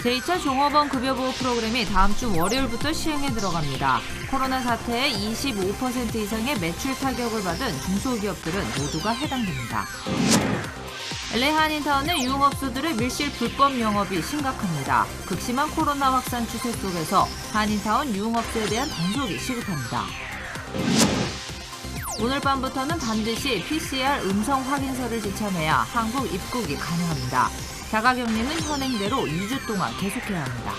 제2차 종업원 급여보호 프로그램이 다음 주 월요일부터 시행에 들어갑니다. 코로나 사태에 25% 이상의 매출 타격을 받은 중소기업들은 모두가 해당됩니다. LA 한인타운의 유흥업소들의 밀실 불법 영업이 심각합니다. 극심한 코로나 확산 추세 속에서 한인타운 유흥업소에 대한 단속이 시급합니다. 오늘 밤부터는 반드시 PCR 음성 확인서를 지참해야 한국 입국이 가능합니다. 자가격리는 현행대로 2주 동안 계속해야 합니다.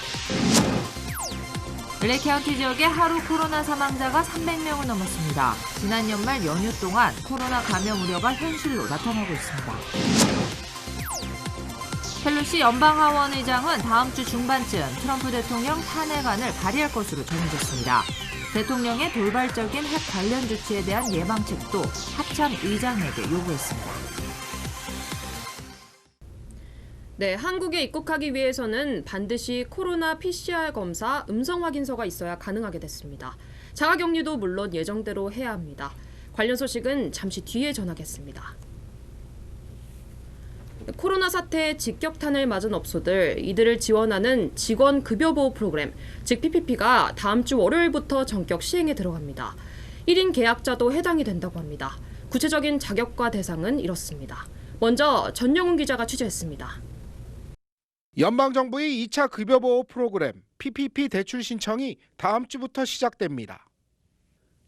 LA 카운티 지역의 하루 코로나 사망자가 300명을 넘었습니다. 지난 연말 연휴 동안 코로나 감염 우려가 현실로 나타나고 있습니다. 펠로시 연방하원 의장은 다음 주 중반쯤 트럼프 대통령 탄핵안을 발의할 것으로 전해졌습니다. 대통령의 돌발적인 핵 관련 조치에 대한 예방책도 합참 의장에게 요구했습니다. 네, 한국에 입국하기 위해서는 반드시 코로나 PCR 검사 음성 확인서가 있어야 가능하게 됐습니다. 자가격리도 물론 예정대로 해야 합니다. 관련 소식은 잠시 뒤에 전하겠습니다. 코로나 사태에 직격탄을 맞은 업소들, 이들을 지원하는 직원 급여보호 프로그램, 즉 PPP가 다음 주 월요일부터 전격 시행에 들어갑니다. 1인 계약자도 해당이 된다고 합니다. 구체적인 자격과 대상은 이렇습니다. 먼저 전영훈 기자가 취재했습니다. 연방정부의 2차 급여보호 프로그램 PPP 대출 신청이 다음 주부터 시작됩니다.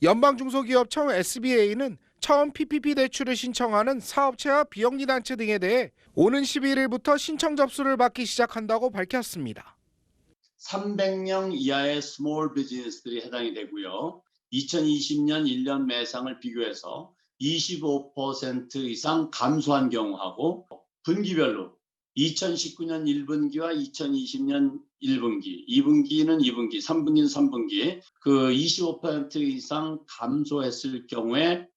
연방중소기업청 SBA는 처음 PPP 대출을 신청하는 사업체와 비영리단체 등에 대해 오는 11일부터 신청 접수를 받기 시작한다고 밝혔습니다. 300명 이하의 스몰 비즈니스들이 해당이 되고요. 2020년 1년 매상을 비교해서 25% 이상 감소한 경우하고 분기별로 2019년 1분기와 2020년 1분기, 2분기는 2분기, 3분기는 3분기 그 25% 이상 감소했을 경우에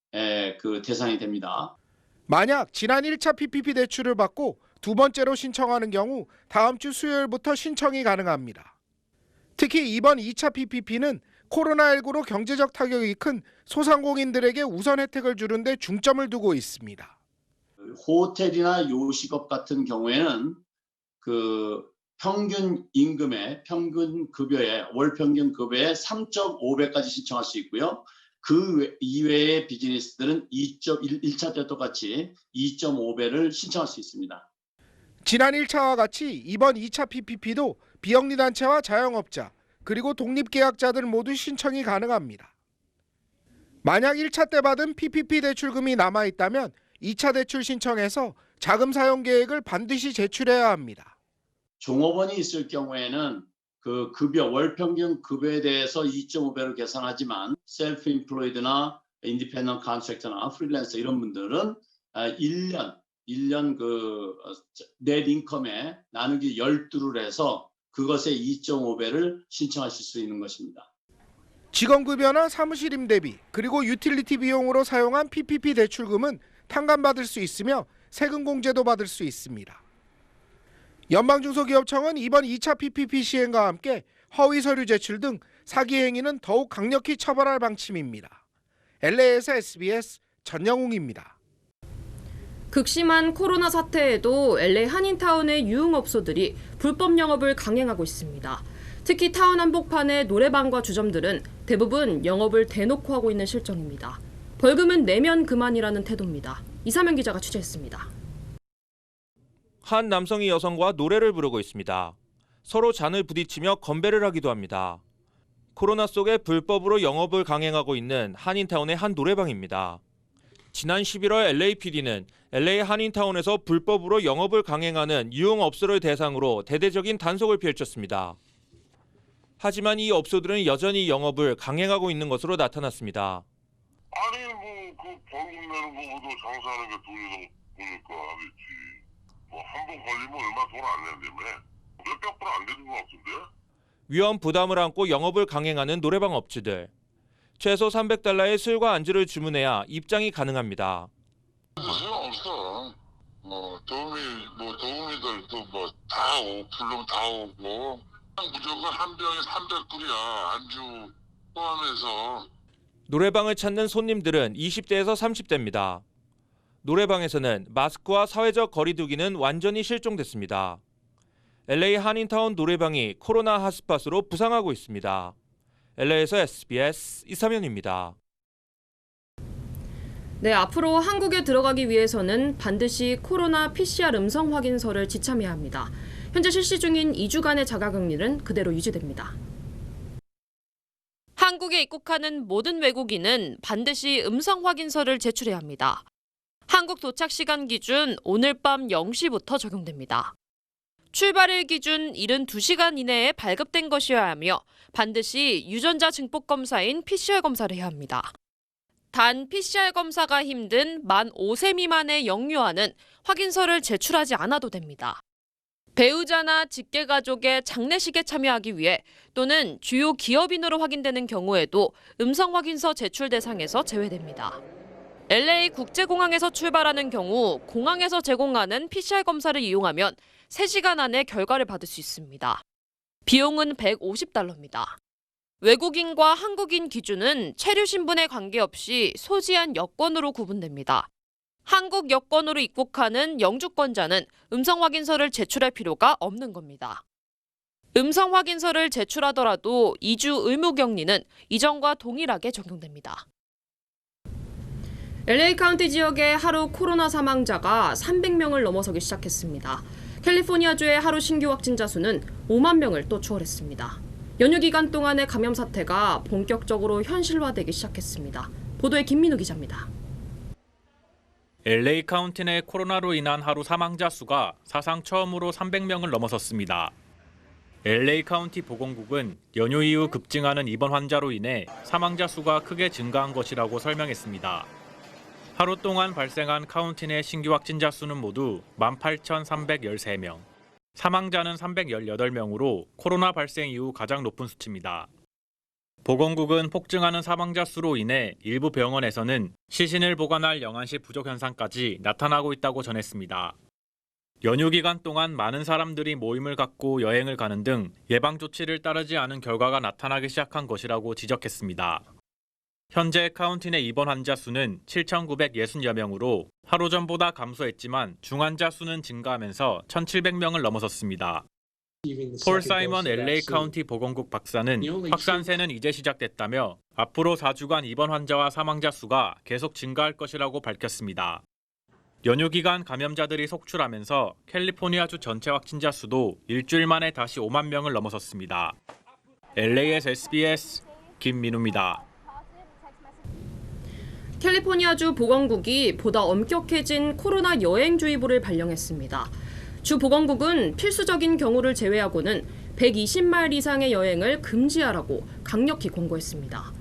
그 대상이 됩니다. 만약 지난 1차 PPP 대출을 받고 두 번째로 신청하는 경우 다음 주 수요일부터 신청이 가능합니다. 특히 이번 2차 PPP는 코로나19로 경제적 타격이 큰 소상공인들에게 우선 혜택을 주는 데 중점을 두고 있습니다. 호텔이나 요식업 같은 경우에는 그 평균 임금의 평균 급여의 월 평균 급여의 3.5배까지 신청할 수 있고요. 그 이외의 비즈니스들은 1차 때와 똑같이 2.5배를 신청할 수 있습니다. 지난 1차와 같이 이번 2차 PPP도 비영리단체와 자영업자 그리고 독립계약자들 모두 신청이 가능합니다. 만약 1차 때 받은 PPP 대출금이 남아있다면 2차 대출 신청해서 자금 사용 계획을 반드시 제출해야 합니다. 종업원이 있을 경우에는 그 급여, 월 평균 급여에 대해서 2.5배로 계산하지만 셀프 인플로이드나 인디펜던트 컨트랙터나 프리랜서 이런 분들은 1년 그 넷 인컴에 나누기 12를 해서 그것의 2.5배를 신청하실 수 있는 것입니다. 직원급여나 사무실 임대비 그리고 유틸리티 비용으로 사용한 PPP 대출금은 탕감받을 수 있으며 세금 공제도 받을 수 있습니다. 연방중소기업청은 이번 2차 PPP 시행과 함께 허위 서류 제출 등 사기 행위는 더욱 강력히 처벌할 방침입니다. LA에서 SBS 전영웅입니다. 극심한 코로나 사태에도 LA 한인타운의 유흥업소들이 불법 영업을 강행하고 있습니다. 특히 타운 한복판의 노래방과 주점들은 대부분 영업을 대놓고 하고 있는 실정입니다. 벌금은 내면 그만이라는 태도입니다. 이사명 기자가 취재했습니다. 한 남성이 여성과 노래를 부르고 있습니다. 서로 잔을 부딪히며 건배를 하기도 합니다. 코로나 속에 불법으로 영업을 강행하고 있는 한인타운의 한 노래방입니다. 지난 11월 LAPD는 LA 한인타운에서 불법으로 영업을 강행하는 유흥업소를 대상으로 대대적인 단속을 펼쳤습니다. 하지만 이 업소들은 여전히 영업을 강행하고 있는 것으로 나타났습니다. 아니 그 벌금 내는 거보다 장사하는 게 돈이 보니까 하겠지. 한 번 걸리면 얼마 돈 안 낸다며. 몇백 불 안 되는 것 같은데. 위험 부담을 안고 영업을 강행하는 노래방 업주들. 최소 $300의 술과 안주를 주문해야 입장이 가능합니다. 소용없어. 도우미들도 다 오고 부르면 다 오고. 무조건 한 병에 300불이야. 안주 포함해서. 노래방을 찾는 손님들은 20대에서 30대입니다. 노래방에서는 마스크와 사회적 거리 두기는 완전히 실종됐습니다. LA 한인타운 노래방이 코로나 핫스팟으로 부상하고 있습니다. LA에서 SBS 이삼현입니다. 네, 앞으로 한국에 들어가기 위해서는 반드시 코로나 PCR 음성 확인서를 지참해야 합니다. 현재 실시 중인 2주간의 자가격리는 그대로 유지됩니다. 한국에 입국하는 모든 외국인은 반드시 음성 확인서를 제출해야 합니다. 한국 도착 시간 기준 오늘 밤 0시부터 적용됩니다. 출발일 기준 72시간 이내에 발급된 것이어야 하며 반드시 유전자 증폭 검사인 PCR 검사를 해야 합니다. 단 PCR 검사가 힘든 만 5세 미만의 영유아는 확인서를 제출하지 않아도 됩니다. 배우자나 직계가족의 장례식에 참여하기 위해 또는 주요 기업인으로 확인되는 경우에도 음성 확인서 제출 대상에서 제외됩니다. LA 국제공항에서 출발하는 경우 공항에서 제공하는 PCR 검사를 이용하면 3시간 안에 결과를 받을 수 있습니다. 비용은 $150입니다. 외국인과 한국인 기준은 체류 신분에 관계없이 소지한 여권으로 구분됩니다. 한국 여권으로 입국하는 영주권자는 음성 확인서를 제출할 필요가 없는 겁니다. 음성 확인서를 제출하더라도 2주 의무 격리는 이전과 동일하게 적용됩니다. LA 카운티 지역의 하루 코로나 사망자가 300명을 넘어서기 시작했습니다. 캘리포니아주의 하루 신규 확진자 수는 5만 명을 또 추월했습니다. 연휴 기간 동안의 감염 사태가 본격적으로 현실화되기 시작했습니다. 보도에 김민우 기자입니다. LA 카운티 내 코로나로 인한 하루 사망자 수가 사상 처음으로 300명을 넘어섰습니다. LA 카운티 보건국은 연휴 이후 급증하는 입원 환자로 인해 사망자 수가 크게 증가한 것이라고 설명했습니다. 하루 동안 발생한 카운티 내 신규 확진자 수는 모두 18,313명. 사망자는 318명으로 코로나 발생 이후 가장 높은 수치입니다. 보건국은 폭증하는 사망자 수로 인해 일부 병원에서는 시신을 보관할 영안실 부족 현상까지 나타나고 있다고 전했습니다. 연휴 기간 동안 많은 사람들이 모임을 갖고 여행을 가는 등 예방 조치를 따르지 않은 결과가 나타나기 시작한 것이라고 지적했습니다. 현재 카운티 내 입원 환자 수는 7,960여 명으로 하루 전보다 감소했지만 중환자 수는 증가하면서 1,700명을 넘어섰습니다. 폴 사이먼 LA 카운티 보건국 박사는 확산세는 이제 시작됐다며 앞으로 4주간 입원 환자와 사망자 수가 계속 증가할 것이라고 밝혔습니다. 연휴 기간 감염자들이 속출하면서 캘리포니아주 전체 확진자 수도 일주일 만에 다시 5만 명을 넘어섰습니다. LA에서 SBS 김민우입니다. 캘리포니아주 보건국이 보다 엄격해진 코로나 여행주의보를 발령했습니다. 주 보건국은 필수적인 경우를 제외하고는 120마일 이상의 여행을 금지하라고 강력히 권고했습니다.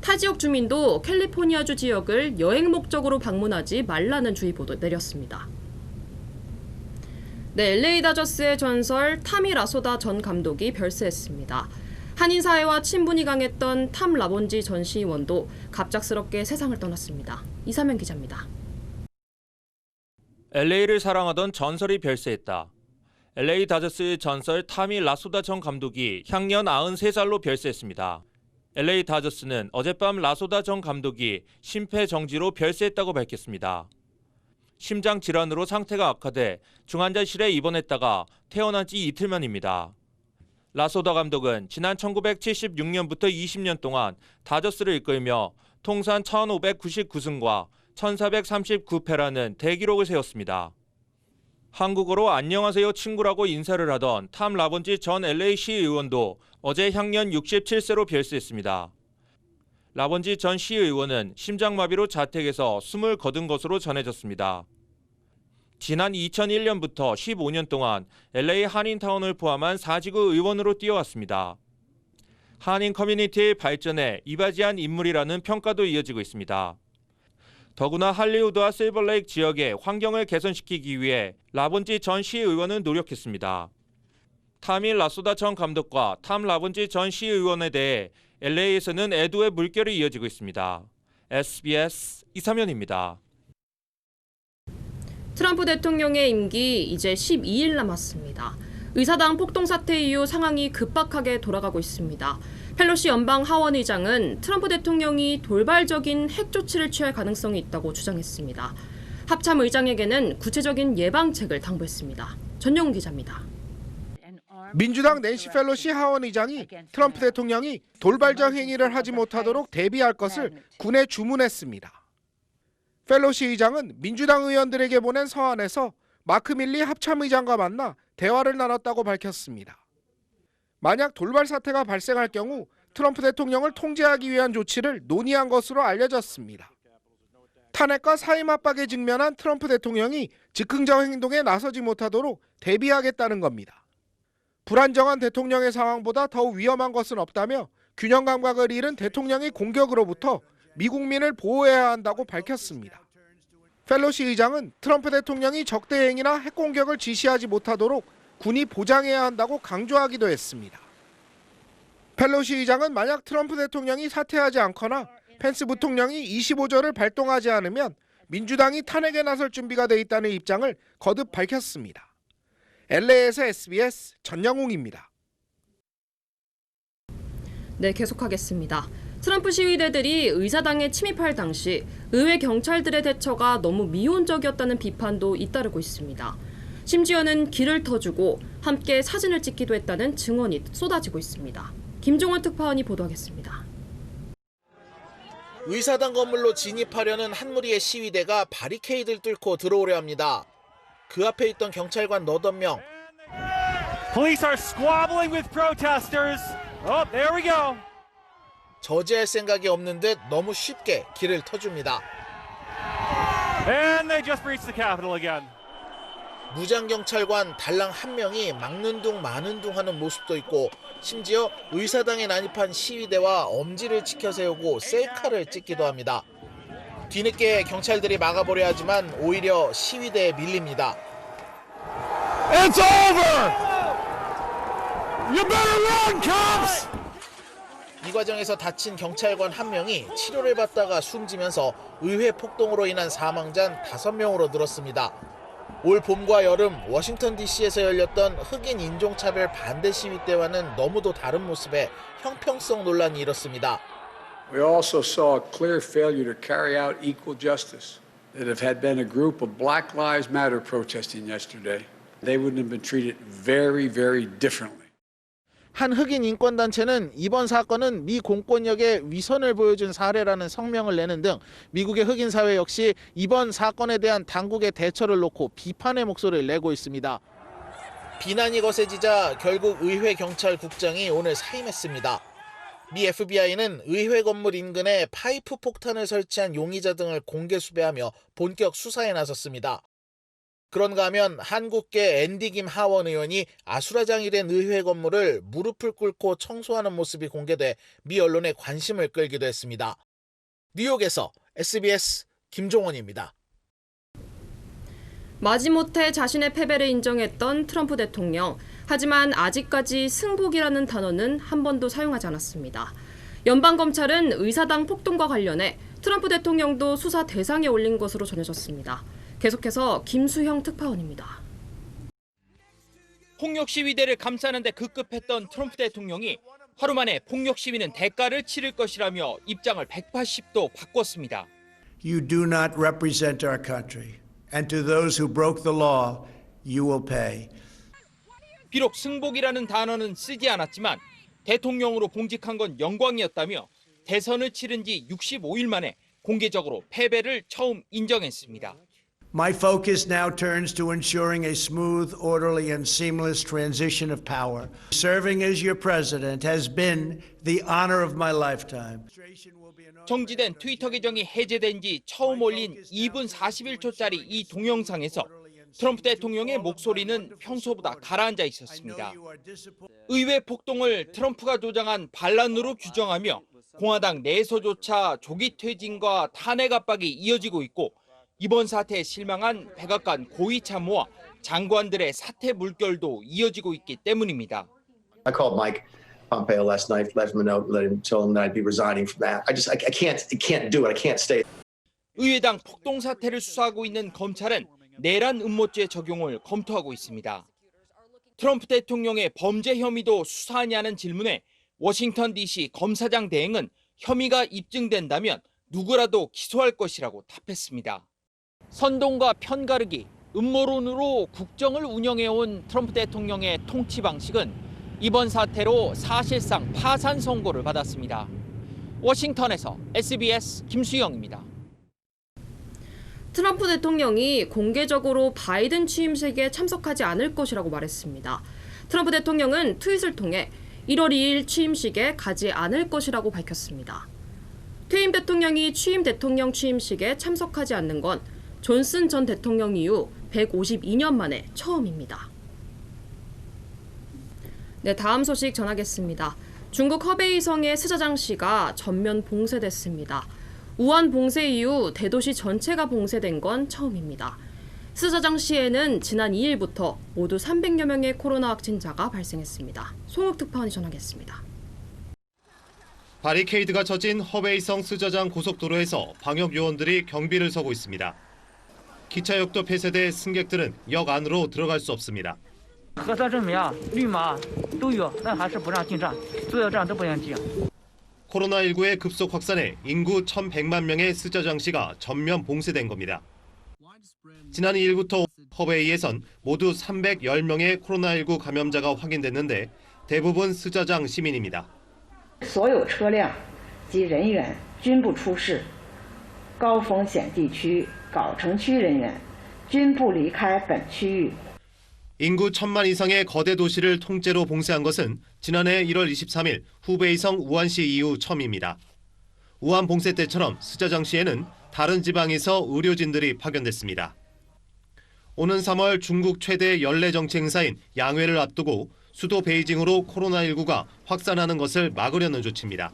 타 지역 주민도 캘리포니아주 지역을 여행 목적으로 방문하지 말라는 주의보도 내렸습니다. 네, LA 다저스의 전설 타미 라소다 전 감독이 별세했습니다. 한인 사회와 친분이 강했던 탐 라본지 전 시의원도 갑작스럽게 세상을 떠났습니다. 이사면 기자입니다. LA를 사랑하던 전설이 별세했다. LA 다저스의 전설 타미 라소다 전 감독이 향년 93살로 별세했습니다. LA 다저스는 어젯밤 라소다 전 감독이 심폐정지로 별세했다고 밝혔습니다. 심장 질환으로 상태가 악화돼 중환자실에 입원했다가 태어난 지 이틀 만입니다. 라소다 감독은 지난 1976년부터 20년 동안 다저스를 이끌며 통산 1,599승과 1,439패라는 대기록을 세웠습니다. 한국어로 안녕하세요 친구라고 인사를 하던 탐 라본지 전 LA 시의원도 어제 향년 67세로 별세했습니다. 라본지 전 시의원은 심장마비로 자택에서 숨을 거둔 것으로 전해졌습니다. 지난 2001년부터 15년 동안 LA 한인타운을 포함한 4지구 의원으로 뛰어왔습니다. 한인 커뮤니티의 발전에 이바지한 인물이라는 평가도 이어지고 있습니다. 더구나 할리우드와 실버레이크 지역의 환경을 개선시키기 위해 라본지 전 시의원은 노력했습니다. 타미 라소다 전 감독과 탐 라본지 전 시의원에 대해 LA에서는 애도의 물결이 이어지고 있습니다. SBS 이삼현입니다. 트럼프 대통령의 임기 이제 12일 남았습니다. 의사당 폭동 사태 이후 상황이 급박하게 돌아가고 있습니다. 펠로시 연방 하원의장은 트럼프 대통령이 돌발적인 핵 조치를 취할 가능성이 있다고 주장했습니다. 합참 의장에게는 구체적인 예방책을 당부했습니다. 전영훈 기자입니다. 민주당 낸시 펠로시 하원 의장이 트럼프 대통령이 돌발적 행위를 하지 못하도록 대비할 것을 군에 주문했습니다. 펠로시 의장은 민주당 의원들에게 보낸 서한에서 마크 밀리 합참의장과 만나 대화를 나눴다고 밝혔습니다. 만약 돌발 사태가 발생할 경우 트럼프 대통령을 통제하기 위한 조치를 논의한 것으로 알려졌습니다. 탄핵과 사임 압박에 직면한 트럼프 대통령이 즉흥적 행동에 나서지 못하도록 대비하겠다는 겁니다. 불안정한 대통령의 상황보다 더욱 위험한 것은 없다며 균형 감각을 잃은 대통령의 공격으로부터 미국민을 보호해야 한다고 밝혔습니다. 펠로시 의장은 트럼프 대통령이 적대 행위나 핵 공격을 지시하지 못하도록 군이 보장해야 한다고 강조하기도 했습니다. 펠로시 의장은 만약 트럼프 대통령이 사퇴하지 않거나 펜스 부통령이 25조를 발동하지 않으면 민주당이 탄핵에 나설 준비가 돼 있다는 입장을 거듭 밝혔습니다. LA에서 SBS 전영웅입니다. 네, 계속하겠습니다. 트럼프 시위대들이 의사당에 침입할 당시 의회 경찰들의 대처가 너무 미온적이었다는 비판도 잇따르고 있습니다. 심지어는 길을 터주고 함께 사진을 찍기도 했다는 증언이 쏟아지고 있습니다. 김종원 특파원이 보도하겠습니다. 의사당 건물로 진입하려는 한 무리의 시위대가 바리케이드를 뚫고 들어오려 합니다. 그 앞에 있던 경찰관 8명. Police are squabbling with protesters. Oh, there we go. 저지할 생각이 없는 듯 너무 쉽게 길을 터줍니다. And they just breached the Capitol again. 무장경찰관 달랑 한 명이 막는 둥 마는 둥 하는 모습도 있고 심지어 의사당에 난입한 시위대와 엄지를 치켜 세우고 셀카를 찍기도 합니다. 뒤늦게 경찰들이 막아보려 하지만 오히려 시위대에 밀립니다. It's over! You better run, cops! 이 과정에서 다친 경찰관 한 명이 치료를 받다가 숨지면서 의회 폭동으로 인한 사망자는 5명으로 늘었습니다. 올 봄과 여름 워싱턴 DC에서 열렸던 흑인 인종차별 반대 시위 때와는 너무도 다른 모습에 형평성 논란이 일었습니다. We also saw a clear failure to carry out equal justice. That if had been a group of Black Lives Matter protesting yesterday, they wouldn't have been treated very, very differently. 한 흑인 인권단체는 이번 사건은 미 공권력의 위선을 보여준 사례라는 성명을 내는 등 미국의 흑인 사회 역시 이번 사건에 대한 당국의 대처를 놓고 비판의 목소리를 내고 있습니다. 비난이 거세지자 결국 의회 경찰국장이 오늘 사임했습니다. 미 FBI는 의회 건물 인근에 파이프 폭탄을 설치한 용의자 등을 공개 수배하며 본격 수사에 나섰습니다. 그런가 하면 한국계 앤디 김 하원 의원이 아수라장이 된 의회 건물을 무릎을 꿇고 청소하는 모습이 공개돼 미 언론의 관심을 끌기도 했습니다. 뉴욕에서 SBS 김종원입니다. 마지못해 자신의 패배를 인정했던 트럼프 대통령. 하지만 아직까지 승복이라는 단어는 한 번도 사용하지 않았습니다. 연방검찰은 의사당 폭동과 관련해 트럼프 대통령도 수사 대상에 올린 것으로 전해졌습니다. 계속해서 김수형 특파원입니다. 폭력 시위대를 감싸는 데 급급했던 트럼프 대통령이 하루 만에 폭력 시위는 대가를 치를 것이라며 입장을 180도 바꿨습니다. You do not represent our country, and to those who broke the law, you will pay. 비록 승복이라는 단어는 쓰지 않았지만 대통령으로 봉직한 건 영광이었다며 대선을 치른 지 65일 만에 공개적으로 패배를 처음 인정했습니다. My focus now turns to ensuring a smooth, orderly, and seamless transition of power. Serving as your president has been the honor of my lifetime. 정지된 트위터 계정이 해제된 지 처음 올린 2분 41초짜리 이 동영상에서 트럼프 대통령의 목소리는 평소보다 가라앉아 있었습니다. 의회 폭동을 트럼프가 조장한 반란으로 규정하며 공화당 내에서조차 조기 퇴진과 탄핵 압박이 이어지고 있고 이번 사태에 실망한 백악관 고위 참모와 장관들의 사퇴 물결도 이어지고 있기 때문입니다. I called Mike Pompeo last night, left him a note, told him that I'd be resigning from that. I can't do it. I can't stay. 의회당 폭동 사태를 수사하고 있는 검찰은 내란 음모죄 적용을 검토하고 있습니다. 트럼프 대통령의 범죄 혐의도 수사하냐는 질문에 워싱턴 DC 검사장 대행은 혐의가 입증된다면 누구라도 기소할 것이라고 답했습니다. 선동과 편가르기, 음모론으로 국정을 운영해온 트럼프 대통령의 통치 방식은 이번 사태로 사실상 파산 선고를 받았습니다. 워싱턴에서 SBS 김수영입니다. 트럼프 대통령이 공개적으로 바이든 취임식에 참석하지 않을 것이라고 말했습니다. 트럼프 대통령은 트윗을 통해 1월 2일 취임식에 가지 않을 것이라고 밝혔습니다. 퇴임 대통령이 취임 대통령 취임식에 참석하지 않는 건 존슨 전 대통령 이후 152년 만에 처음입니다. 네, 다음 소식 전하겠습니다. 중국 허베이성의 스자장시가 전면 봉쇄됐습니다. 우한 봉쇄 이후 대도시 전체가 봉쇄된 건 처음입니다. 스자장시에는 지난 2일부터 모두 300여 명의 코로나 확진자가 발생했습니다. 송욱 특파원이 전하겠습니다. 바리케이드가 쳐진 허베이성 스자장 고속도로에서 방역 요원들이 경비를 서고 있습니다. 기차역도 폐쇄돼 승객들은 역 안으로 들어갈 수 없습니다. 코로나19의 급속 확산에 인구 1,100만 명의 스자장시가 전면 봉쇄된 겁니다. 지난 2일부터 허베이에선 모두 310명의 코로나19 감염자가 확인됐는데 대부분 스자장 시민입니다. 所有车辆及人员均不出示，高风险地区搞城区人员均不离开本区域。 인구 1,000만 이상의 거대 도시를 통째로 봉쇄한 것은 지난해 1월 23일 후베이성 우한시 이후 처음입니다. 우한 봉쇄 때처럼 스자장시에는 다른 지방에서 의료진들이 파견됐습니다. 오는 3월 중국 최대 연례 정치 행사인 양회를 앞두고 수도 베이징으로 코로나19가 확산하는 것을 막으려는 조치입니다.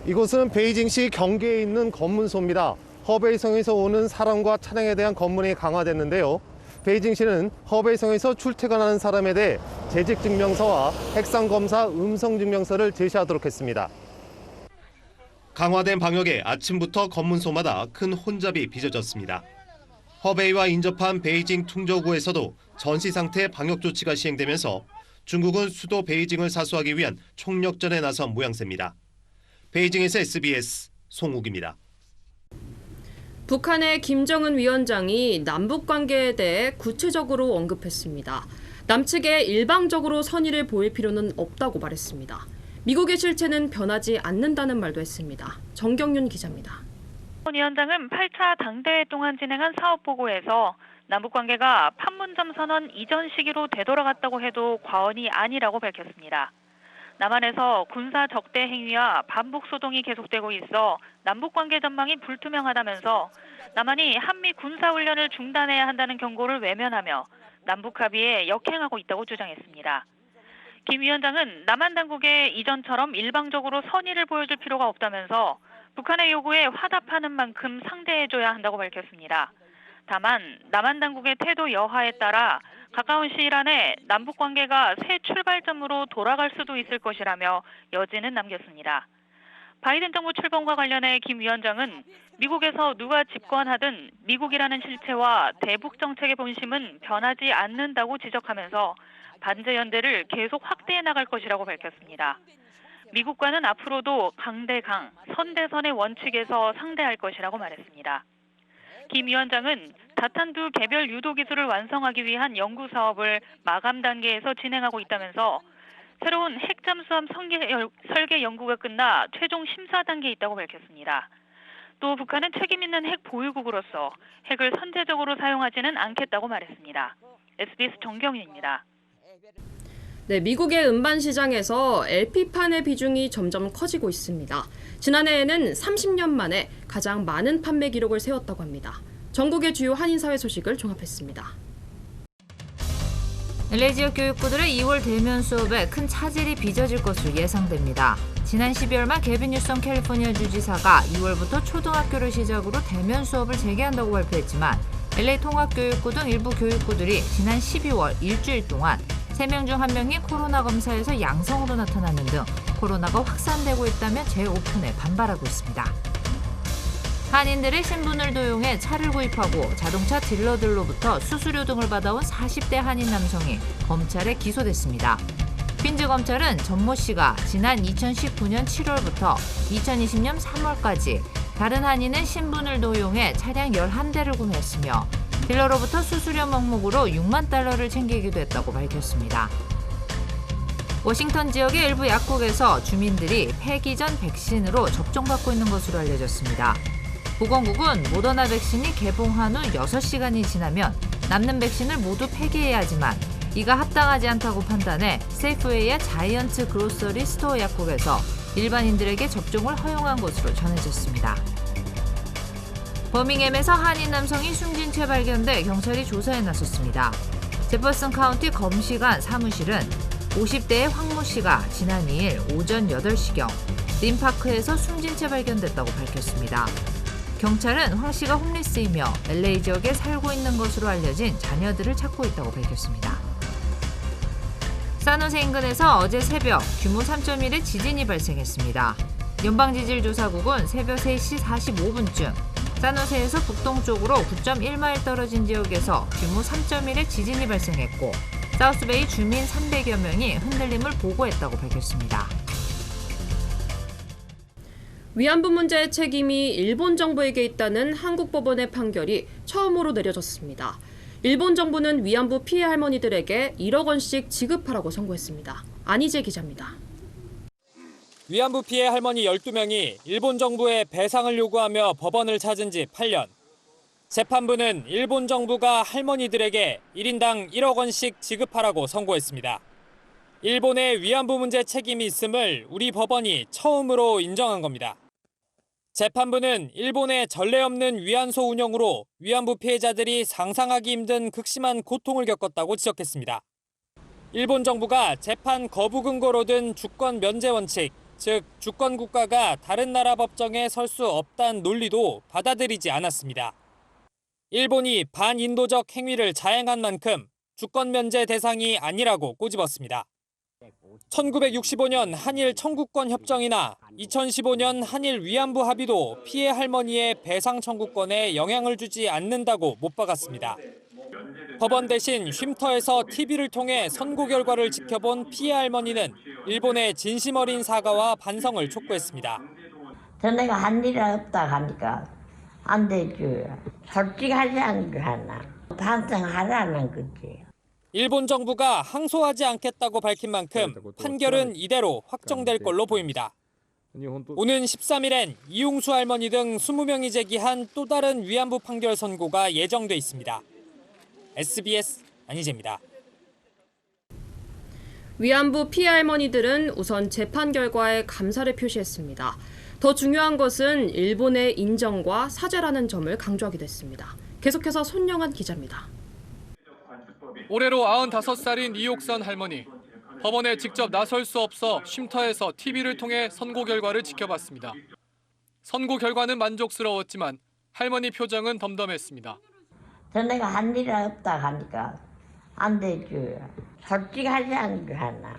이곳은 베이징시 경계에 있는 검문소입니다. 허베이성에서 오는 사람과 차량에 대한 검문이 강화됐는데요. 베이징시는 허베이성에서 출퇴근하는 사람에 대해 재직증명서와 핵상검사 음성증명서를 제시하도록 했습니다. 강화된 방역에 아침부터 검문소마다 큰 혼잡이 빚어졌습니다. 허베이와 인접한 베이징 퉁저구에서도 전시상태 방역 조치가 시행되면서 중국은 수도 베이징을 사수하기 위한 총력전에 나선 모양새입니다. 베이징에서 SBS 송욱입니다. 북한의 김정은 위원장이 남북 관계에 대해 구체적으로 언급했습니다. 남측에 일방적으로 선의를 보일 필요는 없다고 말했습니다. 미국의 실체는 변하지 않는다는 말도 했습니다. 정경윤 기자입니다. 위원장은 8차 당대회 동안 진행한 사업보고에서 남북관계가 판문점 선언 이전 시기로 되돌아갔다고 해도 과언이 아니라고 밝혔습니다. 남한에서 군사 적대 행위와 반복 소동이 계속되고 있어 남북관계 전망이 불투명하다면서 남한이 한미 군사훈련을 중단해야 한다는 경고를 외면하며 남북 합의에 역행하고 있다고 주장했습니다. 김 위원장은 남한 당국에 이전처럼 일방적으로 선의를 보여줄 필요가 없다면서 북한의 요구에 화답하는 만큼 상대해줘야 한다고 밝혔습니다. 다만 남한 당국의 태도 여하에 따라 가까운 시일 안에 남북 관계가 새 출발점으로 돌아갈 수도 있을 것이라며 여지는 남겼습니다. 바이든 정부 출범과 관련해 김 위원장은 미국에서 누가 집권하든 미국이라는 실체와 대북 정책의 본심은 변하지 않는다고 지적하면서 반제 연대를 계속 확대해 나갈 것이라고 밝혔습니다. 미국과는 앞으로도 강대강, 선대선의 원칙에서 상대할 것이라고 말했습니다. 김 위원장은 다탄두 개별 유도 기술을 완성하기 위한 연구 사업을 마감 단계에서 진행하고 있다면서 새로운 핵 잠수함 설계 연구가 끝나 최종 심사 단계에 있다고 밝혔습니다. 또 북한은 책임 있는 핵 보유국으로서 핵을 선제적으로 사용하지는 않겠다고 말했습니다. SBS 정경윤입니다. 네, 미국의 음반 시장에서 LP판의 비중이 점점 커지고 있습니다. 지난해에는 30년 만에 가장 많은 판매 기록을 세웠다고 합니다. 전국의 주요 한인사회 소식을 종합했습니다. LA 지역 교육부들의 2월 대면 수업에 큰 차질이 빚어질 것으로 예상됩니다. 지난 12월 말 개빈 뉴섬 캘리포니아 주지사가 2월부터 초등학교를 시작으로 대면 수업을 재개한다고 발표했지만 LA 통합교육부 등 일부 교육부들이 지난 12월 일주일 동안 3명 중 1명이 코로나 검사에서 양성으로 나타나는 등 코로나가 확산되고 있다며 재오픈에 반발하고 있습니다. 한인들의 신분을 도용해 차를 구입하고 자동차 딜러들로부터 수수료 등을 받아온 40대 한인 남성이 검찰에 기소됐습니다. 퀸즈 검찰은 전모 씨가 지난 2019년 7월부터 2020년 3월까지 다른 한인의 신분을 도용해 차량 11대를 구매했으며 딜러로부터 수수료 명목으로 6만 달러를 챙기기도 했다고 밝혔습니다. 워싱턴 지역의 일부 약국에서 주민들이 폐기 전 백신으로 접종받고 있는 것으로 알려졌습니다. 보건국은 모더나 백신이 개봉한 후 6시간이 지나면 남는 백신을 모두 폐기해야 하지만 이가 합당하지 않다고 판단해 세이프웨이와 자이언트 그로서리 스토어 약국에서 일반인들에게 접종을 허용한 것으로 전해졌습니다. 버밍햄에서 한인 남성이 숨진 채 발견돼 경찰이 조사에 나섰습니다. 제퍼슨 카운티 검시관 사무실은 50대의 황모 씨가 지난 2일 오전 8시경 림파크에서 숨진 채 발견됐다고 밝혔습니다. 경찰은 황 씨가 홈리스이며 LA 지역에 살고 있는 것으로 알려진 자녀들을 찾고 있다고 밝혔습니다. 산호세 인근에서 어제 새벽 규모 3.1의 지진이 발생했습니다. 연방지질조사국은 새벽 3시 45분쯤 산호세에서 북동쪽으로 9.1마일 떨어진 지역에서 규모 3.1의 지진이 발생했고 사우스베이 주민 300여 명이 흔들림을 보고했다고 밝혔습니다. 위안부 문제의 책임이 일본 정부에게 있다는 한국 법원의 판결이 처음으로 내려졌습니다. 일본 정부는 위안부 피해 할머니들에게 1억 원씩 지급하라고 선고했습니다. 안희재 기자입니다. 위안부 피해 할머니 12명이 일본 정부에 배상을 요구하며 법원을 찾은 지 8년. 재판부는 일본 정부가 할머니들에게 1인당 1억 원씩 지급하라고 선고했습니다. 일본의 위안부 문제 책임이 있음을 우리 법원이 처음으로 인정한 겁니다. 재판부는 일본의 전례 없는 위안소 운영으로 위안부 피해자들이 상상하기 힘든 극심한 고통을 겪었다고 지적했습니다. 일본 정부가 재판 거부 근거로 든 주권 면제 원칙, 즉 주권 국가가 다른 나라 법정에 설 수 없다는 논리도 받아들이지 않았습니다. 일본이 반인도적 행위를 자행한 만큼 주권 면제 대상이 아니라고 꼬집었습니다. 1965년 한일 청구권 협정이나 2015년 한일 위안부 합의도 피해 할머니의 배상 청구권에 영향을 주지 않는다고 못 박았습니다. 법원 대신 쉼터에서 TV를 통해 선고 결과를 지켜본 피해 할머니는 일본의 진심 어린 사과와 반성을 촉구했습니다. 전에가 한 일이 없다 하니까 안 되지. 솔직하지 않게 하나. 반성하라는 거지. 일본 정부가 항소하지 않겠다고 밝힌 만큼 판결은 이대로 확정될 걸로 보입니다. 오는 13일엔 이용수 할머니 등 20명이 제기한 또 다른 위안부 판결 선고가 예정돼 있습니다. SBS 안희재입니다. 위안부 피해 할머니들은 우선 재판 결과에 감사를 표시했습니다. 더 중요한 것은 일본의 인정과 사죄라는 점을 강조하기도 했습니다. 계속해서 손영한 기자입니다. 올해로 95살인 이옥선 할머니. 법원에 직접 나설 수 없어 쉼터에서 TV를 통해 선고 결과를 지켜봤습니다. 선고 결과는 만족스러웠지만 할머니 표정은 덤덤했습니다. 전에가 한 일이 없다 하니까 안 되지. 솔직하지 않게 하나.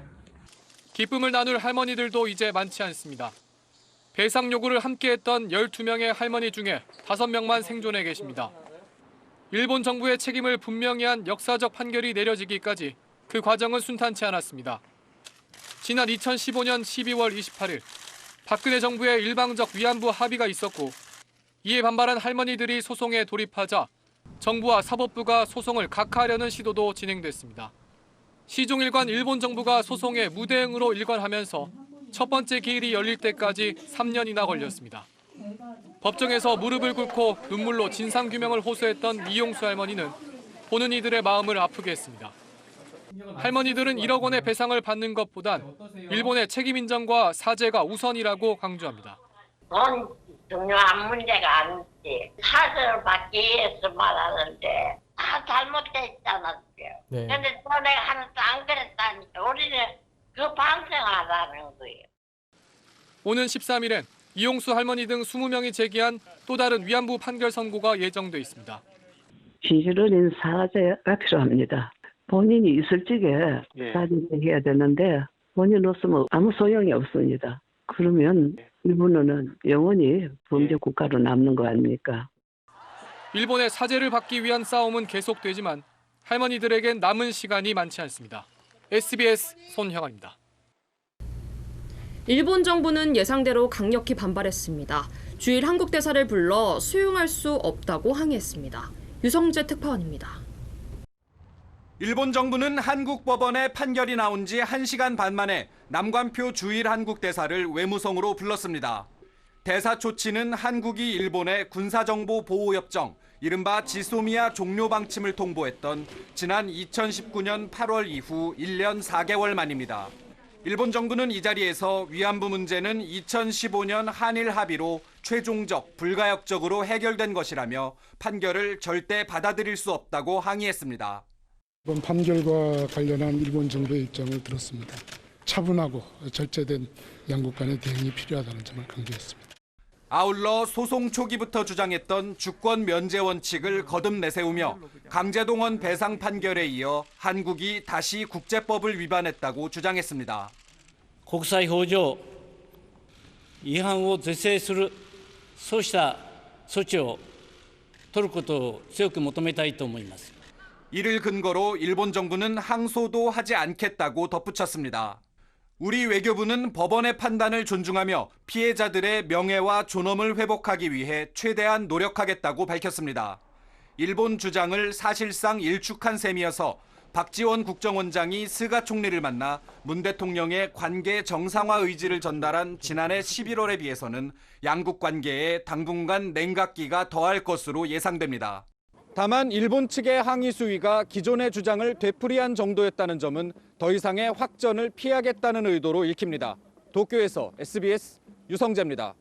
기쁨을 나눌 할머니들도 이제 많지 않습니다. 배상 요구를 함께했던 12명의 할머니 중에 5명만 생존해 계십니다. 일본 정부의 책임을 분명히 한 역사적 판결이 내려지기까지 그 과정은 순탄치 않았습니다. 지난 2015년 12월 28일 박근혜 정부의 일방적 위안부 합의가 있었고 이에 반발한 할머니들이 소송에 돌입하자 정부와 사법부가 소송을 각하하려는 시도도 진행됐습니다. 시종일관 일본 정부가 소송에 무대응으로 일관하면서 첫 번째 기일이 열릴 때까지 3년이나 걸렸습니다. 법정에서 무릎을 꿇고 눈물로 진상규명을 호소했던 이용수 할머니는 보는 이들의 마음을 아프게 했습니다. 할머니들은 1억 원의 배상을 받는 것보단 일본의 책임 인정과 사죄가 우선이라고 강조합니다. 돈 중요한 문제가 아니지. 사죄를 받기 위해서 말하는데 다 잘못돼 있잖아요. 그런데 전에 하나도 안 그랬다니까 우리는 그 반성하라는 거예요. 오는 13일엔 이용수 할머니 등 20명이 제기한 또 다른 위안부 판결 선고가 예정돼 있습니다. 진실 어린 사죄가 필요합니다. 본인이 있을 적에 사죄를 해야 되는데 본인 없으면 아무 소용이 없습니다. 그러면 일본은 영원히 범죄 국가로 남는 거 아닙니까? 일본의 사죄를 받기 위한 싸움은 계속되지만 할머니들에겐 남은 시간이 많지 않습니다. SBS 손형아입니다. 일본 정부는 예상대로 강력히 반발했습니다. 주일 한국 대사를 불러 수용할 수 없다고 항의했습니다. 유성재 특파원입니다. 일본 정부는 한국 법원의 판결이 나온 지 1시간 반 만에 남관표 주일 한국 대사를 외무성으로 불렀습니다. 대사 조치는 한국이 일본의 군사정보 보호협정, 이른바 지소미아 종료 방침을 통보했던 지난 2019년 8월 이후 1년 4개월 만입니다. 일본 정부는 이 자리에서 위안부 문제는 2015년 한일 합의로 최종적, 불가역적으로 해결된 것이라며 판결을 절대 받아들일 수 없다고 항의했습니다. 이번 판결과 관련한 일본 정부의 입장을 들었습니다. 차분하고 절제된 양국 간의 대응이 필요하다는 점을 강조했습니다. 아울러 소송 초기부터 주장했던 주권 면제 원칙을 거듭 내세우며 강제동원 배상 판결에 이어 한국이 다시 국제법을 위반했다고 주장했습니다. 国際法上違反を是正するそうした措置を取ることを強く求めたいと思います。 이를 근거로 일본 정부는 항소도 하지 않겠다고 덧붙였습니다. 우리 외교부는 법원의 판단을 존중하며 피해자들의 명예와 존엄을 회복하기 위해 최대한 노력하겠다고 밝혔습니다. 일본 주장을 사실상 일축한 셈이어서 박지원 국정원장이 스가 총리를 만나 문 대통령의 관계 정상화 의지를 전달한 지난해 11월에 비해서는 양국 관계에 당분간 냉각기가 더할 것으로 예상됩니다. 다만 일본 측의 항의 수위가 기존의 주장을 되풀이한 정도였다는 점은 더 이상의 확전을 피하겠다는 의도로 읽힙니다. 도쿄에서 SBS 유성재입니다.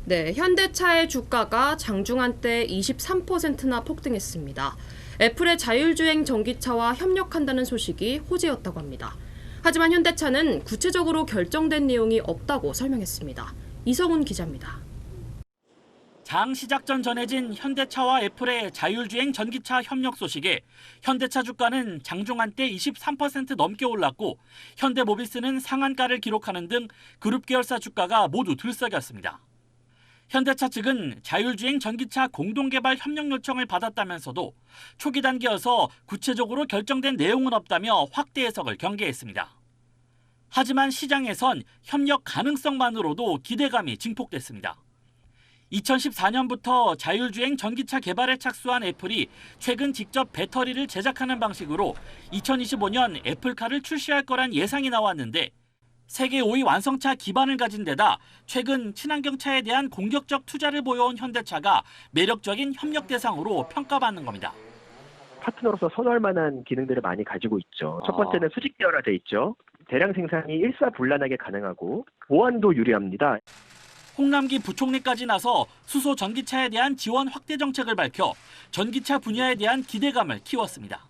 네, 현대차의 주가가 장중한 때 23%나 폭등했습니다. 애플의 자율주행 전기차와 협력한다는 소식이 호재였다고 합니다. 하지만 현대차는 구체적으로 결정된 내용이 없다고 설명했습니다. 이성훈 기자입니다. 장 시작 전 전해진 현대차와 애플의 자율주행 전기차 협력 소식에 현대차 주가는 장중 한때 23% 넘게 올랐고 현대모비스는 상한가를 기록하는 등 그룹 계열사 주가가 모두 들썩였습니다. 현대차 측은 자율주행 전기차 공동개발 협력 요청을 받았다면서도 초기 단계여서 구체적으로 결정된 내용은 없다며 확대 해석을 경계했습니다. 하지만 시장에선 협력 가능성만으로도 기대감이 증폭됐습니다. 2014년부터 자율주행 전기차 개발에 착수한 애플이 최근 직접 배터리를 제작하는 방식으로 2025년 애플카를 출시할 거란 예상이 나왔는데 세계 5위 완성차 기반을 가진 데다 최근 친환경차에 대한 공격적 투자를 보여온 현대차가 매력적인 협력 대상으로 평가받는 겁니다. 파트너로서 선호할 만한 기능들을 많이 가지고 있죠. 첫 번째는 수직 계열화돼 있죠. 대량 생산이 일사불란하게 가능하고 보안도 유리합니다. 홍남기 부총리까지 나서 수소 전기차에 대한 지원 확대 정책을 밝혀 전기차 분야에 대한 기대감을 키웠습니다.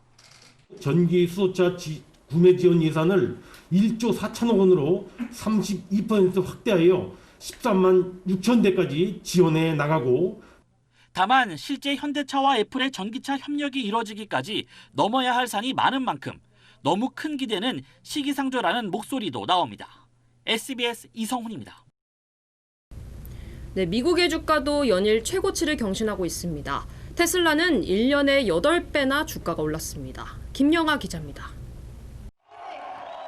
전기 수소차 구매 지원 예산을 1조 4천억 원으로 32% 확대하여 13만 6천 대까지 지원해 나가고 다만 실제 현대차와 애플의 전기차 협력이 이뤄지기까지 넘어야 할 산이 많은 만큼 너무 큰 기대는 시기상조라는 목소리도 나옵니다. SBS 이성훈입니다. 네, 미국의 주가도 연일 최고치를 경신하고 있습니다. 테슬라는 1년에 8배나 주가가 올랐습니다. 김영아 기자입니다.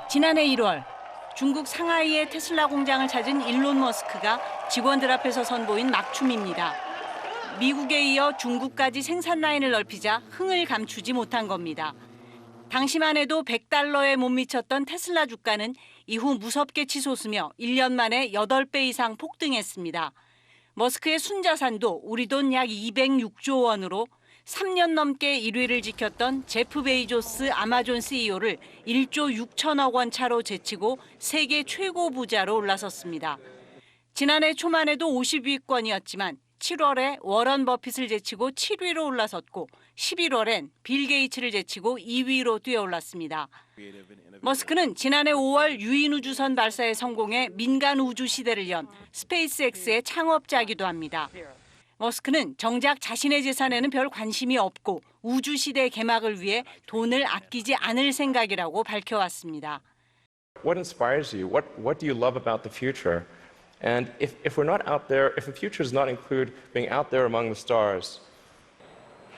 지난해 1월 중국 상하이의 테슬라 공장을 찾은 일론 머스크가 직원들 앞에서 선보인 막춤입니다. 미국에 이어 중국까지 생산 라인을 넓히자 흥을 감추지 못한 겁니다. 당시만 해도 $100에 못 미쳤던 테슬라 주가는 이후 무섭게 치솟으며 1년 만에 8배 이상 폭등했습니다. 머스크의 순자산도 우리 돈 약 206조 원으로 3년 넘게 1위를 지켰던 제프 베이조스 아마존 CEO를 1조 6천억 원 차로 제치고 세계 최고 부자로 올라섰습니다. 지난해 초만 해도 50위권이었지만 7월에 워런 버핏을 제치고 7위로 올라섰고 11월엔 빌 게이츠를 제치고 2위로 뛰어올랐습니다. 머스크는 지난해 5월 유인 우주선 발사에 성공해 민간 우주 시대를 연 스페이스X의 창업자이기도 합니다. 머스크는 정작 자신의 재산에는 별 관심이 없고 우주 시대 개막을 위해 돈을 아끼지 않을 생각이라고 밝혀왔습니다. What inspires you? What do you love about the future? And if we're not out there, if the future does not include being out there among the stars.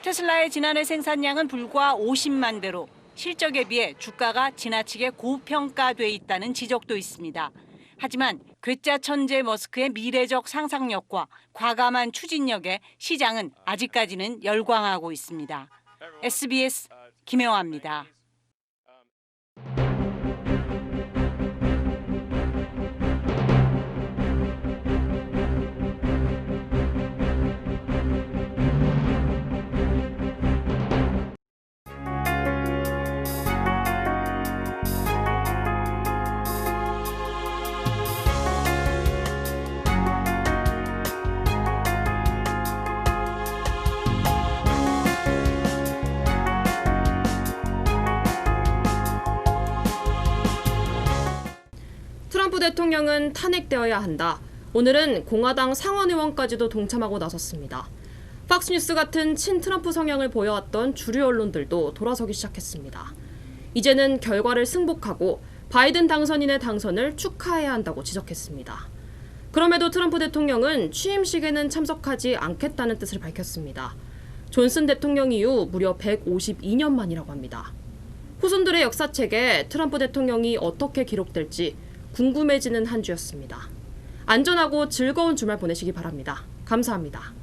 테슬라의 지난해 생산량은 불과 50만 대로 실적에 비해 주가가 지나치게 고평가돼 있다는 지적도 있습니다. 하지만 글자 천재 머스크의 미래적 상상력과 과감한 추진력에 시장은 아직까지는 열광하고 있습니다. SBS 김혜화입니다. 트럼프 대통령은 탄핵되어야 한다. 오늘은 공화당 상원의원까지도 동참하고 나섰습니다. 팍스뉴스 같은 친트럼프 성향을 보여왔던 주류 언론들도 돌아서기 시작했습니다. 이제는 결과를 승복하고 바이든 당선인의 당선을 축하해야 한다고 지적했습니다. 그럼에도 트럼프 대통령은 취임식에는 참석하지 않겠다는 뜻을 밝혔습니다. 존슨 대통령 이후 무려 152년 만이라고 합니다. 후손들의 역사책에 트럼프 대통령이 어떻게 기록될지 궁금해지는 한 주였습니다. 안전하고 즐거운 주말 보내시기 바랍니다. 감사합니다.